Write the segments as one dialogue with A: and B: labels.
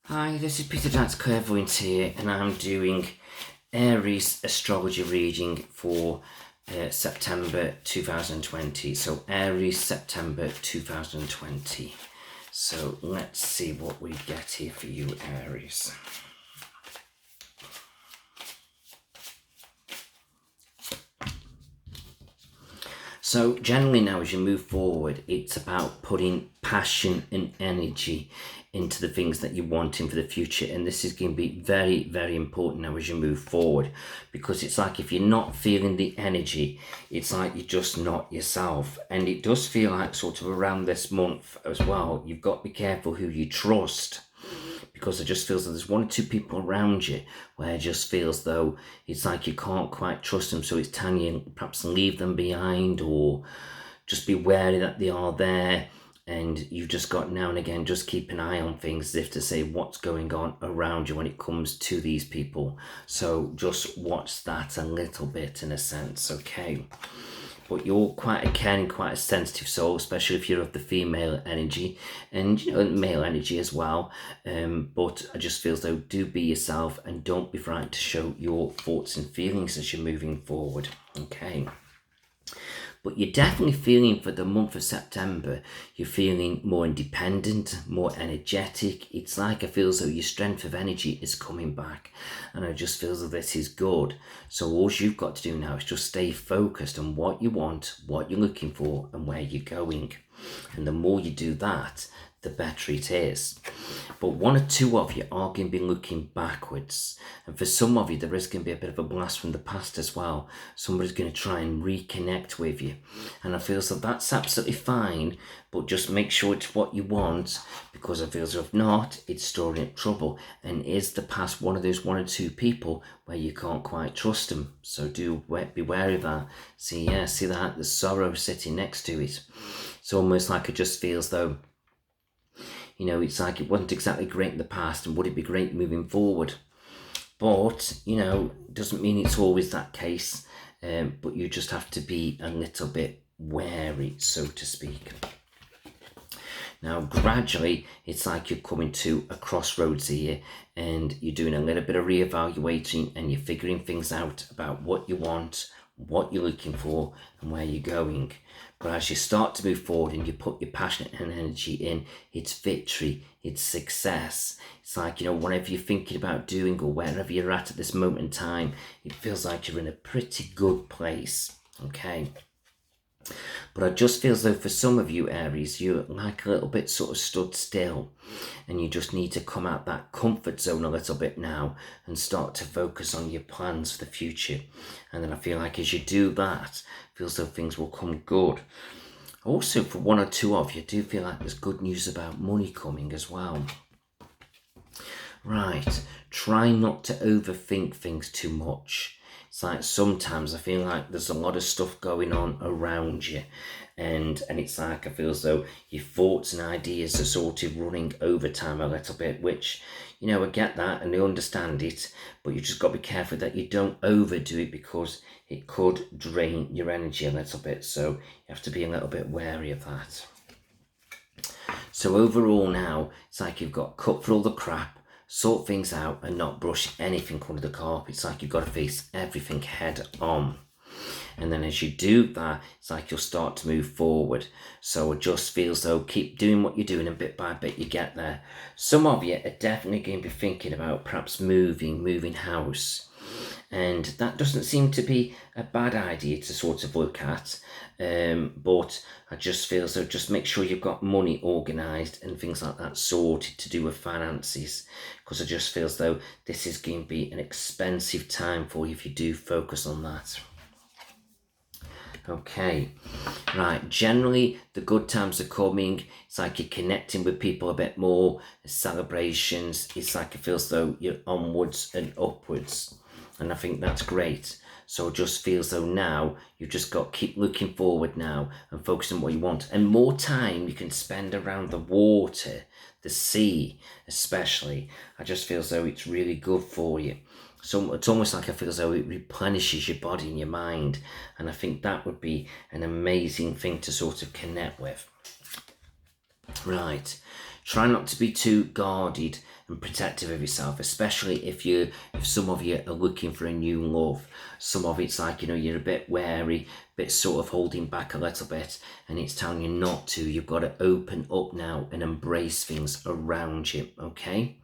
A: Hi, this is Peter Dance Clairvoyant here, and I'm doing Aries astrology reading for September 2020. So, Aries September 2020. So, let's see what we get here for you, Aries. So generally now as you move forward, it's about putting passion and energy into the things that you're wanting for the future. And this is going to be very, very important now as you move forward, because it's like if you're not feeling the energy, it's like you're just not yourself. And it does feel like sort of around this month as well, you've got to be careful who you trust, because it just feels that there's one or two people around you where it just feels though it's like you can't quite trust them. So it's telling you perhaps leave them behind, or just be wary that they are there. And you've just got now and again, just keep an eye on things as if to say what's going on around you when it comes to these people. So just watch that a little bit in a sense, okay? But you're quite a caring, quite a sensitive soul, especially if you're of the female energy and male energy as well. But I just feel as though do be yourself and don't be frightened to show your thoughts and feelings as you're moving forward. Okay. But you're definitely feeling for the month of September, you're feeling more independent, more energetic. It's like I feel as though your strength of energy is coming back. And I just feel that this is good. So all you've got to do now is just stay focused on what you want, what you're looking for, and where you're going. And the more you do that, the better it is. But one or two of you are going to be looking backwards. And for some of you, there is going to be a bit of a blast from the past as well. Somebody's going to try and reconnect with you. And I feel so that's absolutely fine, but just make sure it's what you want, because I feel so if not, it's storing up trouble. And is the past one of those one or two people where you can't quite trust them? So do be wary of that. See that? There's sorrow sitting next to it. It's almost like it just feels though, it's like it wasn't exactly great in the past, and would it be great moving forward? But, doesn't mean it's always that case, but you just have to be a little bit wary, so to speak. Now, gradually, it's like you're coming to a crossroads here, and you're doing a little bit of reevaluating, and you're figuring things out about what you want, what you're looking for, and where you're going. But as you start to move forward and you put your passion and energy in, it's victory, it's success. It's like, whatever you're thinking about doing or wherever you're at this moment in time, it feels like you're in a pretty good place, okay? But I just feel as though for some of you Aries, you're like a little bit sort of stood still, and you just need to come out that comfort zone a little bit now and start to focus on your plans for the future. And then I feel like as you do that, it feels as though things will come good. Also, for one or two of you, I do feel like there's good news about money coming as well. Right, try not to overthink things too much. It's like sometimes I feel like there's a lot of stuff going on around you, and it's like I feel as though your thoughts and ideas are sort of running overtime a little bit, which, I get that and I understand it, but you just got to be careful that you don't overdo it, because it could drain your energy a little bit, so you have to be a little bit wary of that. So overall now, it's like you've got cut through all the crap, sort things out, and not brush anything under the carpet. It's like you've got to face everything head on. And then as you do that, it's like you'll start to move forward. So it just feels though, keep doing what you're doing, and bit by bit you get there. Some of you are definitely going to be thinking about perhaps moving house. And that doesn't seem to be a bad idea to sort of look at. But I just feel so just make sure you've got money organised and things like that sorted to do with finances, because I just feel as though this is going to be an expensive time for you if you do focus on that. Okay, right, generally the good times are coming. It's like you're connecting with people a bit more, celebrations. It's like it feels though you're onwards and upwards, and I think that's great. So it just feels though now you've just got to keep looking forward now and focusing on what you want, and more time you can spend around the water, the sea especially. I just feel as though it's really good for you. So it's almost like I feel as though it replenishes your body and your mind, and I think that would be an amazing thing to sort of connect with. Right, Try not to be too guarded and protective of yourself, especially if some of you are looking for a new love. Some of it's like, you're a bit wary, a bit sort of holding back a little bit, and it's telling you not to. You've got to open up now and embrace things around you, okay?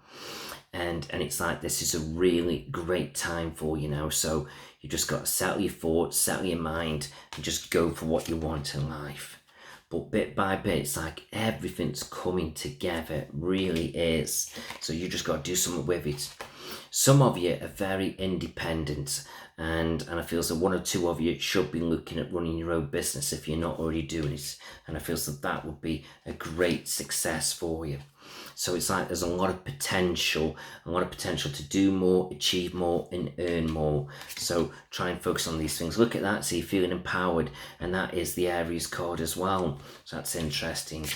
A: And it's like, this is a really great time for you now. So you just got to settle your thoughts, settle your mind, and just go for what you want in life. But bit by bit, it's like everything's coming together. It really is. So you just got to do something with it. Some of you are very independent, and I feel so one or two of you should be looking at running your own business if you're not already doing it. And I feel so that would be a great success for you. So it's like there's a lot of potential to do more, achieve more, and earn more. So try and focus on these things. Look at that, so you're feeling empowered, and that is the Aries card as well. So that's interesting.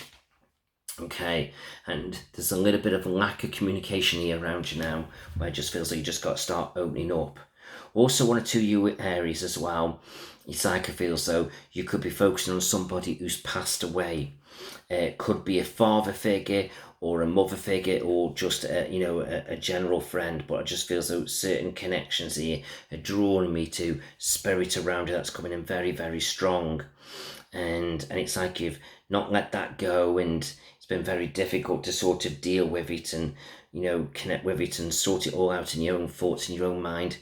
A: Okay, and there's a little bit of a lack of communication here around you now, where it just feels like you just got to start opening up. Also, one or two you Aries as well, it's like I feel so you could be focusing on somebody who's passed away. It could be a father figure or a mother figure, or just a general friend, but I just feel so certain connections here are drawing me to spirit around you that's coming in very, very strong. And it's like you've not let that go, and it's been very difficult to sort of deal with it and connect with it and sort it all out in your own thoughts, in your own mind.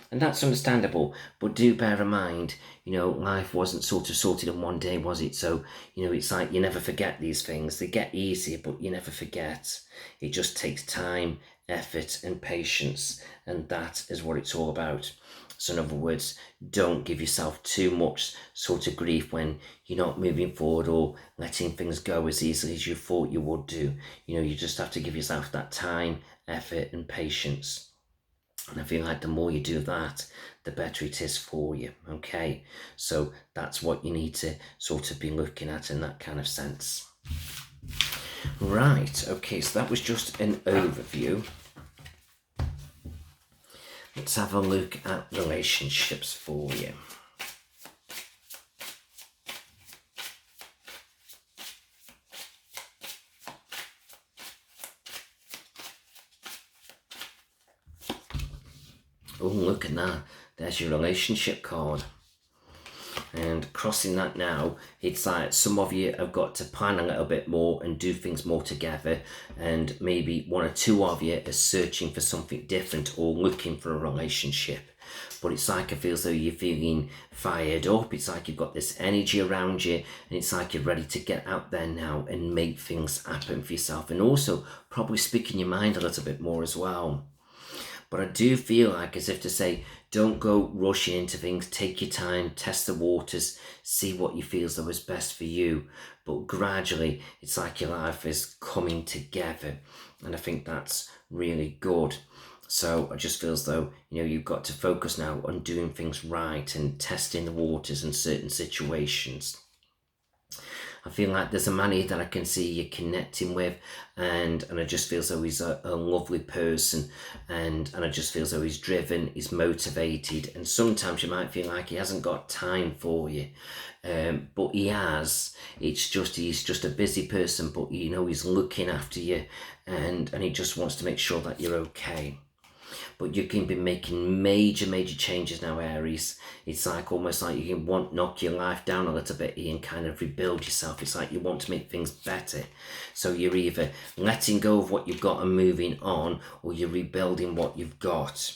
A: And that's understandable, but do bear in mind, life wasn't sort of sorted in one day, was it? So, it's like you never forget these things. They get easier, but you never forget. It just takes time, effort, and patience, and that is what it's all about. So in other words, don't give yourself too much sort of grief when you're not moving forward or letting things go as easily as you thought you would do. You just have to give yourself that time, effort, and patience. And I feel like the more you do that, the better it is for you, okay? So that's what you need to sort of be looking at in that kind of sense. Right, okay, so that was just an overview. Let's have a look at relationships for you. Oh, look at that. There's your relationship card. And crossing that now, it's like some of you have got to plan a little bit more and do things more together. And maybe one or two of you are searching for something different or looking for a relationship. But it's like it feels though you're feeling fired up. It's like you've got this energy around you, and it's like you're ready to get out there now and make things happen for yourself. And also probably speaking your mind a little bit more as well. But I do feel like, as if to say, don't go rushing into things. Take your time, test the waters, see what you feel as though is best for you. But gradually, it's like your life is coming together. And I think that's really good. So I just feel as though, you've got to focus now on doing things right and testing the waters in certain situations. I feel like there's a man here that I can see you connecting with, and I just feel as though he's a lovely person, and I just feel as though he's driven, he's motivated, and sometimes you might feel like he hasn't got time for you, but he has. It's just he's just a busy person, but he's looking after you, and he just wants to make sure that you're okay. But you can be making major changes now, Aries. It's like almost like you can knock your life down a little bit and kind of rebuild yourself. It's like you want to make things better. So you're either letting go of what you've got and moving on, or you're rebuilding what you've got.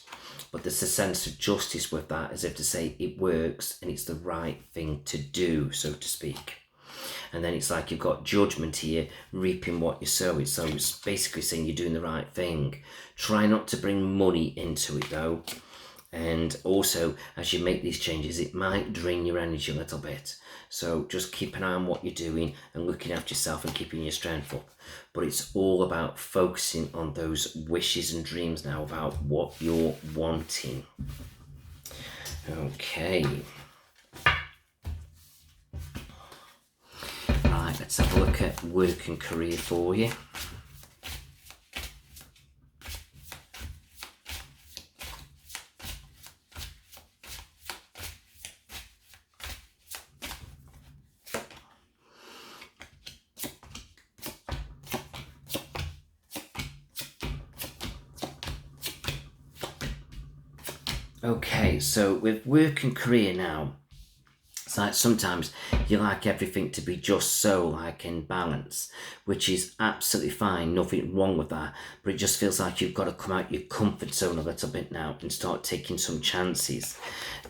A: But there's a sense of justice with that, as if to say it works and it's the right thing to do, so to speak. And then it's like you've got judgment here, reaping what you sow. So it's basically saying you're doing the right thing. Try not to bring money into it though. And also, as you make these changes, it might drain your energy a little bit. So just keep an eye on what you're doing and looking after yourself and keeping your strength up. But it's all about focusing on those wishes and dreams now, about what you're wanting. Okay. Right, let's have a look at work and career for you. Okay, so with work and career now, it's like sometimes you like everything to be just so like in balance, which is absolutely fine, nothing wrong with that. But it just feels like you've got to come out your comfort zone a little bit now and start taking some chances.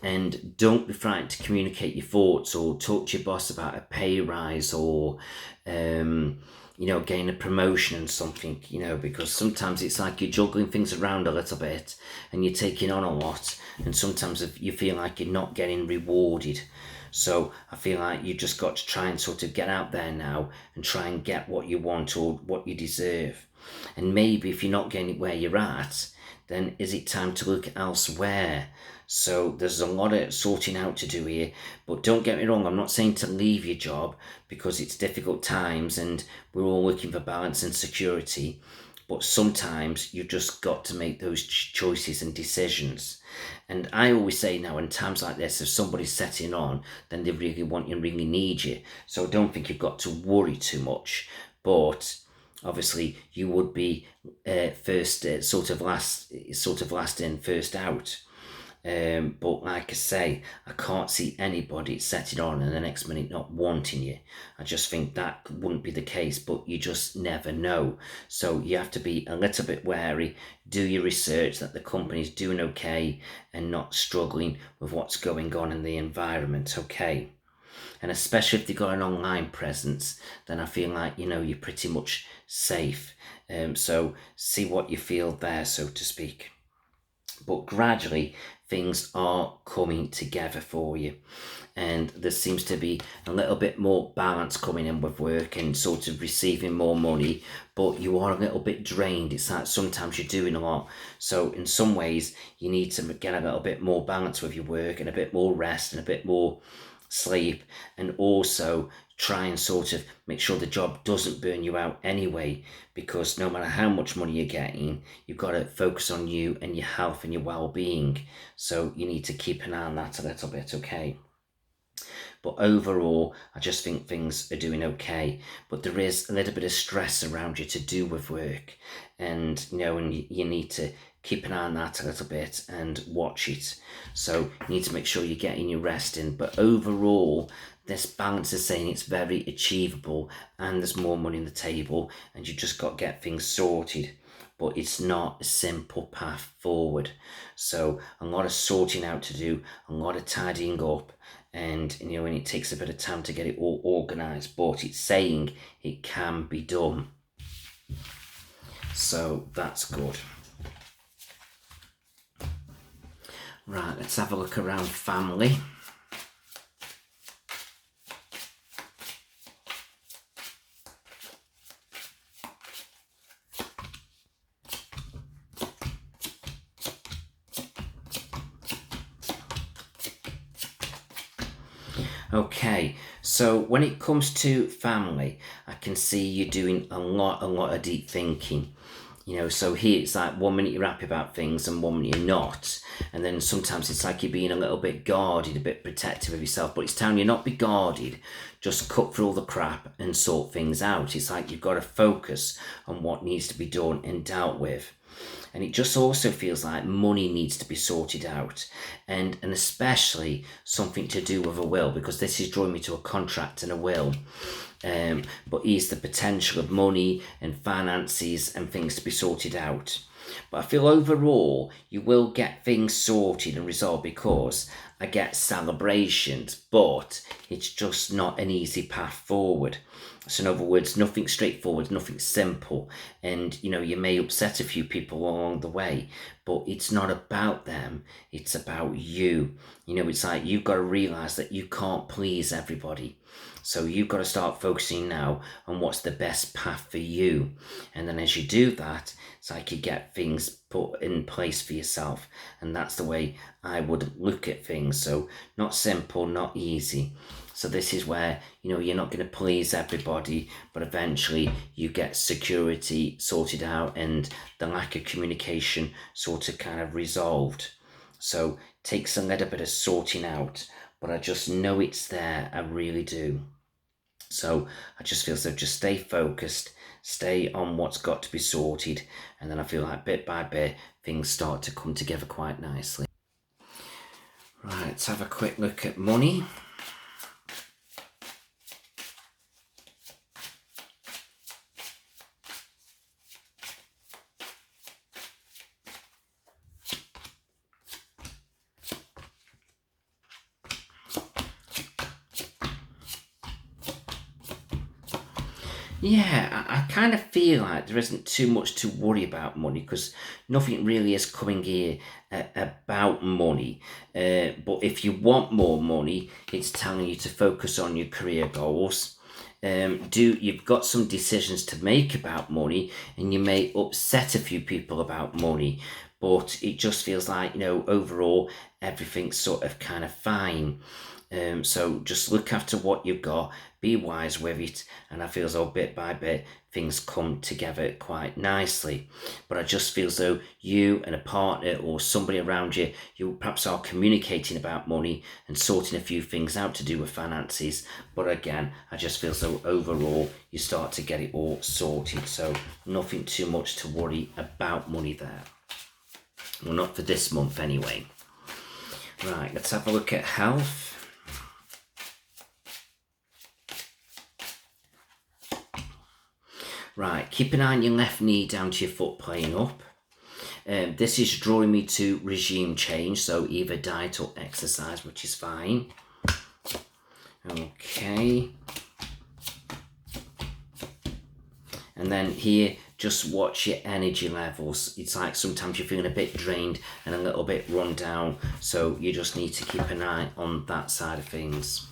A: And don't be frightened to communicate your thoughts or talk to your boss about a pay rise or gain a promotion and something, because sometimes it's like you're juggling things around a little bit and you're taking on a lot, and sometimes if you feel like you're not getting rewarded. So I feel like you just got to try and sort of get out there now and try and get what you want or what you deserve. And maybe if you're not getting it where you're at, then is it time to look elsewhere? So there's a lot of sorting out to do here, but don't get me wrong, I'm not saying to leave your job because it's difficult times and we're all looking for balance and security. But sometimes you just got to make those choices and decisions. And I always say now, in times like this, if somebody's setting on, then they really want you and really need you. So I don't think you've got to worry too much. But obviously, you would be first, sort of last in, first out. But like I say, I can't see anybody setting on and the next minute not wanting you. I just think that wouldn't be the case, but you just never know. So you have to be a little bit wary, do your research that the company's doing okay and not struggling with what's going on in the environment, okay? And especially if they've got an online presence, then I feel like, you're pretty much safe. So see what you feel there, so to speak. But gradually things are coming together for you, and there seems to be a little bit more balance coming in with work and sort of receiving more money, but you are a little bit drained. It's like sometimes you're doing a lot, so in some ways you need to get a little bit more balance with your work and a bit more rest and a bit more sleep, and also try and sort of make sure the job doesn't burn you out anyway, because no matter how much money you're getting, you've got to focus on you and your health and your well-being. So you need to keep an eye on that a little bit, okay? But overall, I just think things are doing okay. But there is a little bit of stress around you to do with work, and and you need to keep an eye on that a little bit and watch it. So you need to make sure you're getting your rest in. But overall, this balance is saying it's very achievable and there's more money on the table, and you just got to get things sorted. But it's not a simple path forward. So a lot of sorting out to do, a lot of tidying up, and and it takes a bit of time to get it all organized, but it's saying it can be done, so that's good. Right, let's have a look around family. Okay, so when it comes to family, I can see you doing a lot of deep thinking. So here it's like 1 minute you're happy about things and 1 minute you're not. And then sometimes it's like you're being a little bit guarded, a bit protective of yourself. But it's telling you not be guarded, just cut through all the crap and sort things out. It's like you've got to focus on what needs to be done and dealt with. And it just also feels like money needs to be sorted out, and especially something to do with a will, because this is drawing me to a contract and a will. But is the potential of money and finances and things to be sorted out. But I feel overall you will get things sorted and resolved, because I get celebrations, but it's just not an easy path forward. So in other words, nothing straightforward, nothing simple. And you may upset a few people along the way, but it's not about them, it's about you. It's like you've got to realize that you can't please everybody. So you've got to start focusing now on what's the best path for you. And then as you do that, it's like you get things put in place for yourself. And that's the way I would look at things. So not simple, not easy. So this is where, you're not going to please everybody, but eventually you get security sorted out and the lack of communication sort of kind of resolved. So it takes a little bit of sorting out, but I just know it's there. I really do. So I just feel so just stay focused, stay on what's got to be sorted, and then I feel like bit by bit things start to come together quite nicely. Right, let's have a quick look at money. Yeah, I kind of feel like there isn't too much to worry about money because nothing really is coming here about money. But if you want more money, it's telling you to focus on your career goals. You've got some decisions to make about money, and you may upset a few people about money, but it just feels like, overall everything's sort of kind of fine. So just look after what you've got, be wise with it, and I feel as though bit by bit things come together quite nicely. But I just feel as though you and a partner or somebody around you, you perhaps are communicating about money and sorting a few things out to do with finances. But again, I just feel as though overall you start to get it all sorted. So nothing too much to worry about money there. Well, not for this month anyway. Right, let's have a look at health. Right, keep an eye on your left knee down to your foot playing up. This is drawing me to regime change, so either diet or exercise, which is fine. Okay. And then here, just watch your energy levels. It's like sometimes you're feeling a bit drained and a little bit run down, so you just need to keep an eye on that side of things.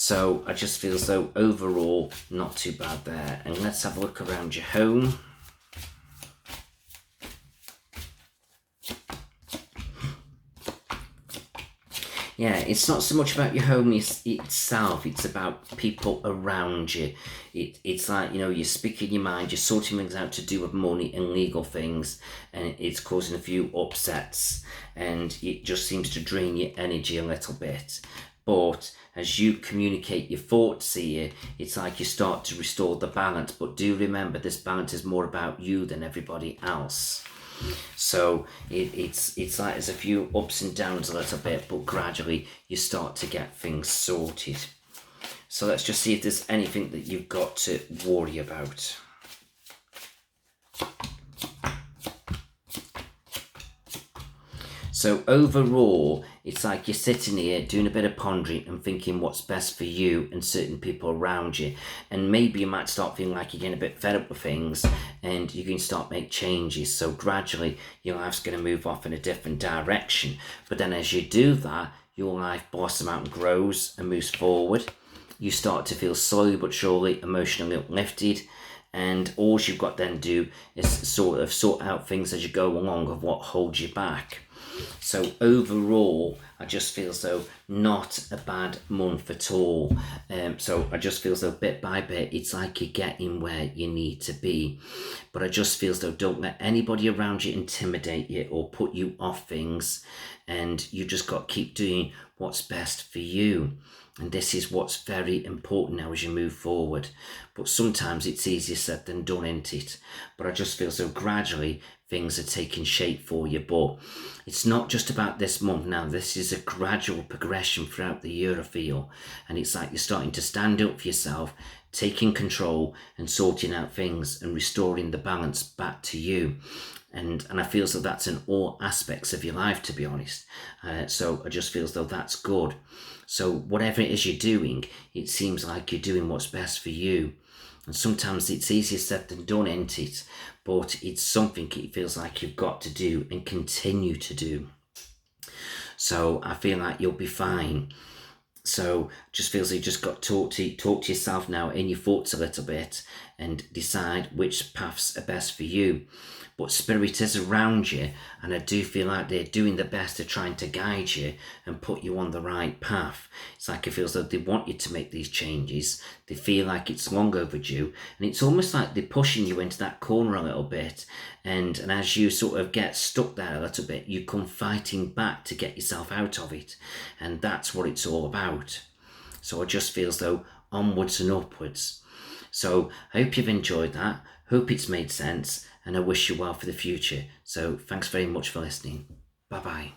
A: So I just feel as though overall not too bad there. And let's have a look around your home. Yeah, it's not so much about your home itself, it's about people around you. It's like, you're speaking your mind, you're sorting things out to do with money and legal things, and it's causing a few upsets, and it just seems to drain your energy a little bit. But as you communicate your thoughts here, it's like you start to restore the balance. But do remember, this balance is more about you than everybody else. So it's like there's a few ups and downs a little bit, but gradually you start to get things sorted. So let's just see if there's anything that you've got to worry about. So overall, it's like you're sitting here doing a bit of pondering and thinking what's best for you and certain people around you. And maybe you might start feeling like you're getting a bit fed up with things and you can start make changes. So gradually your life's going to move off in a different direction. But then as you do that, your life blossoms out and grows and moves forward. You start to feel slowly but surely emotionally uplifted. And all you've got then to do is sort out things as you go along of what holds you back. So overall, I just feel as though not a bad month at all. So I just feel as though bit by bit, it's like you're getting where you need to be. But I just feel as though don't let anybody around you intimidate you or put you off things. And you just got to keep doing what's best for you. And this is what's very important now as you move forward. But sometimes it's easier said than done, isn't it? But I just feel so gradually things are taking shape for you. But it's not just about this month now. This is a gradual progression throughout the year, I feel. And it's like you're starting to stand up for yourself, taking control and sorting out things and restoring the balance back to you. And I feel as though that's in all aspects of your life, to be honest. So I just feel as though that's good. So whatever it is you're doing, it seems like you're doing what's best for you. And sometimes it's easier said than done, isn't it? But it's something it feels like you've got to do and continue to do. So I feel like you'll be fine. So just feels like you just got to talk to yourself now in your thoughts a little bit and decide which paths are best for you. But spirit is around you, and I do feel like they're doing their best to trying to guide you and put you on the right path. It's like it feels like they want you to make these changes. They feel like it's long overdue, and it's almost like they're pushing you into that corner a little bit. And as you sort of get stuck there a little bit, you come fighting back to get yourself out of it. And that's what it's all about. So I just feel as though onwards and upwards. So I hope you've enjoyed that. Hope it's made sense. And I wish you well for the future. So thanks very much for listening. Bye bye.